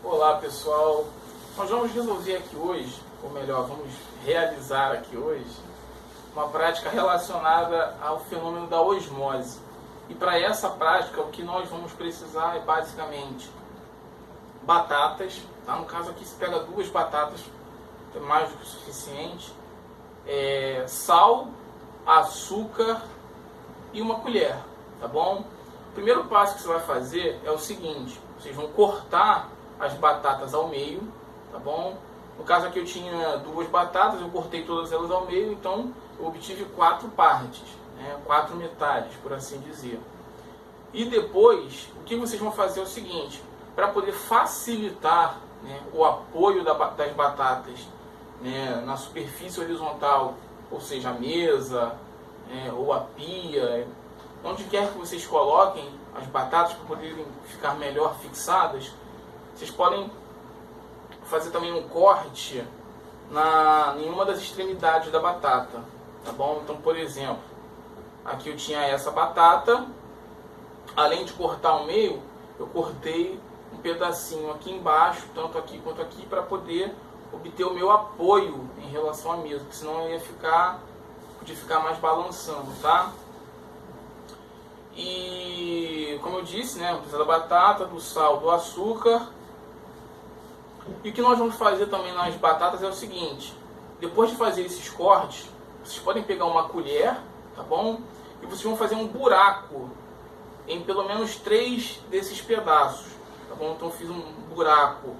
Olá pessoal, nós vamos resolver aqui hoje, ou melhor, vamos realizar aqui hoje, uma prática relacionada ao fenômeno da osmose. E para essa prática o que nós vamos precisar é basicamente batatas, tá? No caso aqui se pega 2 batatas, é mais do que o suficiente, sal, açúcar e uma colher, tá bom? O primeiro passo que você vai fazer é o seguinte: vocês vão cortar as batatas ao meio, tá bom? No caso aqui eu tinha 2 batatas, eu cortei todas elas ao meio, então eu obtive 4 partes, 4 metades, por assim dizer. E depois, o que vocês vão fazer é o seguinte: para poder facilitar, o apoio das batatas, na superfície horizontal, ou seja, a mesa, ou a pia, onde quer que vocês coloquem as batatas para poderem ficar melhor fixadas, vocês podem fazer também um corte em uma das extremidades da batata, tá bom? Então, por exemplo, aqui eu tinha essa batata, além de cortar ao meio, eu cortei um pedacinho aqui embaixo, tanto aqui quanto aqui, para poder obter o meu apoio em relação à mesa, porque senão eu podia ficar mais balançando, tá? E como eu disse, precisa da batata, do sal, do açúcar. E o que nós vamos fazer também nas batatas é o seguinte: depois de fazer esses cortes, vocês podem pegar uma colher, tá bom? E vocês vão fazer um buraco em pelo menos 3 desses pedaços, tá bom? Então eu fiz um buraco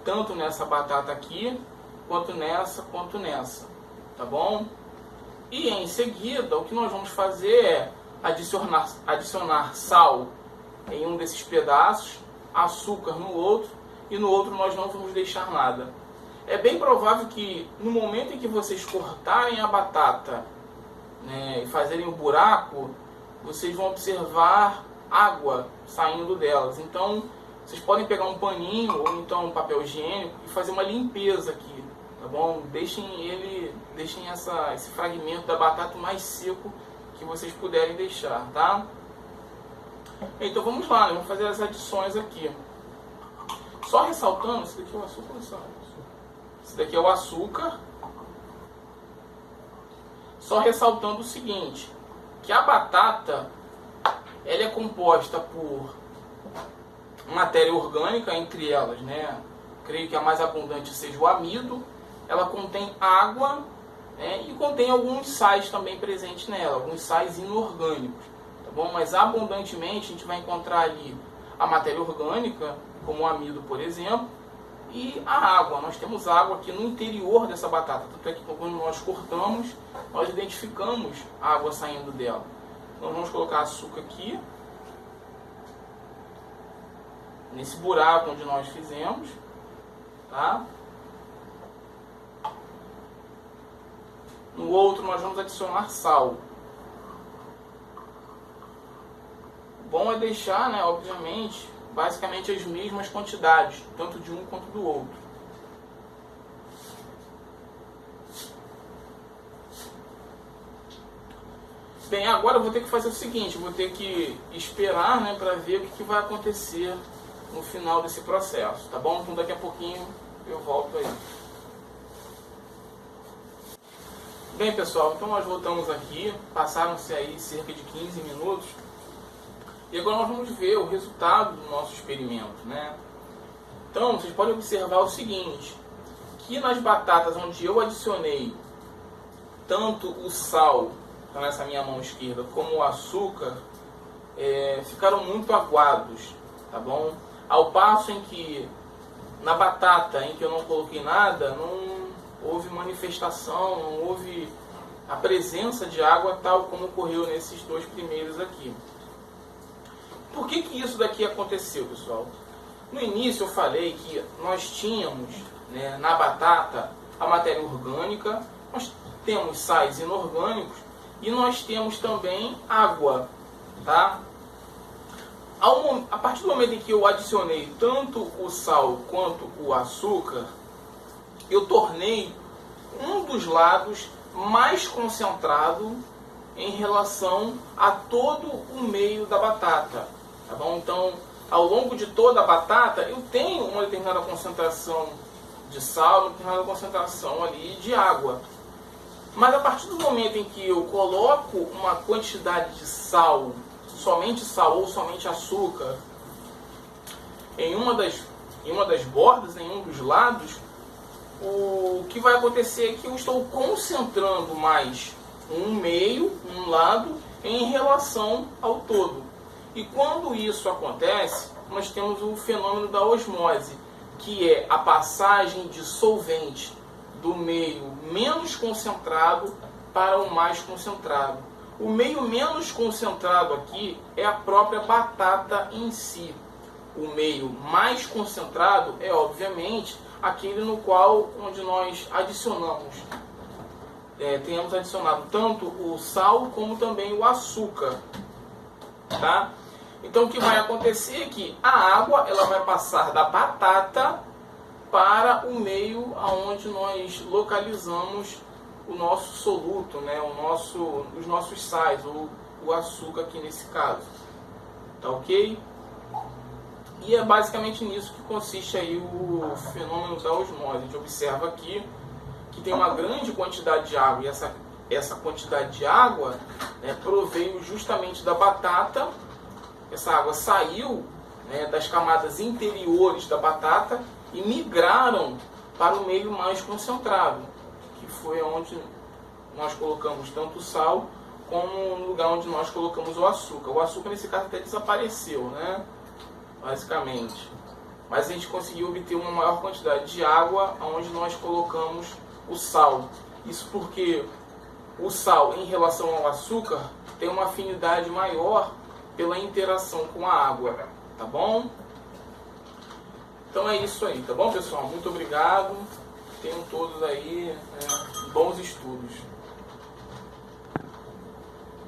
tanto nessa batata aqui, quanto nessa, tá bom? E em seguida, o que nós vamos fazer é adicionar sal em um desses pedaços, açúcar no outro, e no outro nós não vamos deixar nada. É bem provável que no momento em que vocês cortarem a batata, e fazerem o buraco, vocês vão observar água saindo delas. Então vocês podem pegar um paninho ou então um papel higiênico e fazer uma limpeza aqui, tá bom? Deixem esse fragmento da batata o mais seco que vocês puderem deixar, tá? Então vamos lá, vamos fazer as adições aqui. Só ressaltando, esse daqui é o açúcar ou sal? Esse daqui é o açúcar. Só ressaltando o seguinte, que a batata, ela é composta por matéria orgânica, entre elas, creio que a mais abundante seja o amido. Ela contém água, e contém alguns sais também presentes nela, alguns sais inorgânicos, tá bom? Mas abundantemente a gente vai encontrar ali a matéria orgânica, como o amido, por exemplo, e a água. Nós temos água aqui no interior dessa batata, tanto é que quando nós cortamos, nós identificamos a água saindo dela. Então vamos colocar açúcar aqui, nesse buraco onde nós fizemos, tá? No outro nós vamos adicionar sal. O bom é deixar, obviamente, basicamente as mesmas quantidades, tanto de um quanto do outro. Bem, agora eu vou ter que fazer o seguinte: vou ter que esperar, para ver o que vai acontecer no final desse processo, tá bom? Então daqui a pouquinho eu volto aí. Bem pessoal, então nós voltamos aqui, passaram-se aí cerca de 15 minutos, e agora nós vamos ver o resultado do nosso experimento, Então vocês podem observar o seguinte, que nas batatas onde eu adicionei tanto o sal, então nessa minha mão esquerda, como o açúcar, ficaram muito aguados, tá bom? Ao passo em que na batata em que eu não coloquei nada, não houve manifestação, não houve a presença de água tal como ocorreu nesses 2 primeiros aqui. Por que isso daqui aconteceu, pessoal? No início eu falei que nós tínhamos, na batata, a matéria orgânica, nós temos sais inorgânicos e nós temos também água, tá? A partir do momento em que eu adicionei tanto o sal quanto o açúcar, eu tornei um dos lados mais concentrado em relação a todo o meio da batata, tá bom? Então, ao longo de toda a batata, eu tenho uma determinada concentração de sal, uma determinada concentração ali de água. Mas a partir do momento em que eu coloco uma quantidade de sal ou somente açúcar, em uma das bordas, em um dos lados, o que vai acontecer é que eu estou concentrando mais um lado, em relação ao todo. E quando isso acontece, nós temos o fenômeno da osmose, que é a passagem de solvente do meio menos concentrado para o mais concentrado. O meio menos concentrado aqui é a própria batata em si. O meio mais concentrado é, obviamente, aquele no qual onde nós adicionamos, tenhamos adicionado tanto o sal como também o açúcar, tá? Então o que vai acontecer é que a água ela vai passar da batata para o meio aonde nós localizamos o nosso soluto, né? Os nossos sais, ou o açúcar aqui nesse caso, tá ok? E é basicamente nisso que consiste aí o fenômeno da osmose. A gente observa aqui que tem uma grande quantidade de água, e essa quantidade de água, né, proveio justamente da batata. Essa água saiu, né, das camadas interiores da batata e migraram para o meio mais concentrado, que foi onde nós colocamos tanto o sal como no lugar onde nós colocamos o açúcar. O açúcar nesse caso até desapareceu, né? Basicamente. Mas a gente conseguiu obter uma maior quantidade de água onde nós colocamos o sal. Isso porque o sal, em relação ao açúcar, tem uma afinidade maior pela interação com a água, tá bom? Então é isso aí, tá bom, pessoal? Muito obrigado. Tenham todos aí bons estudos.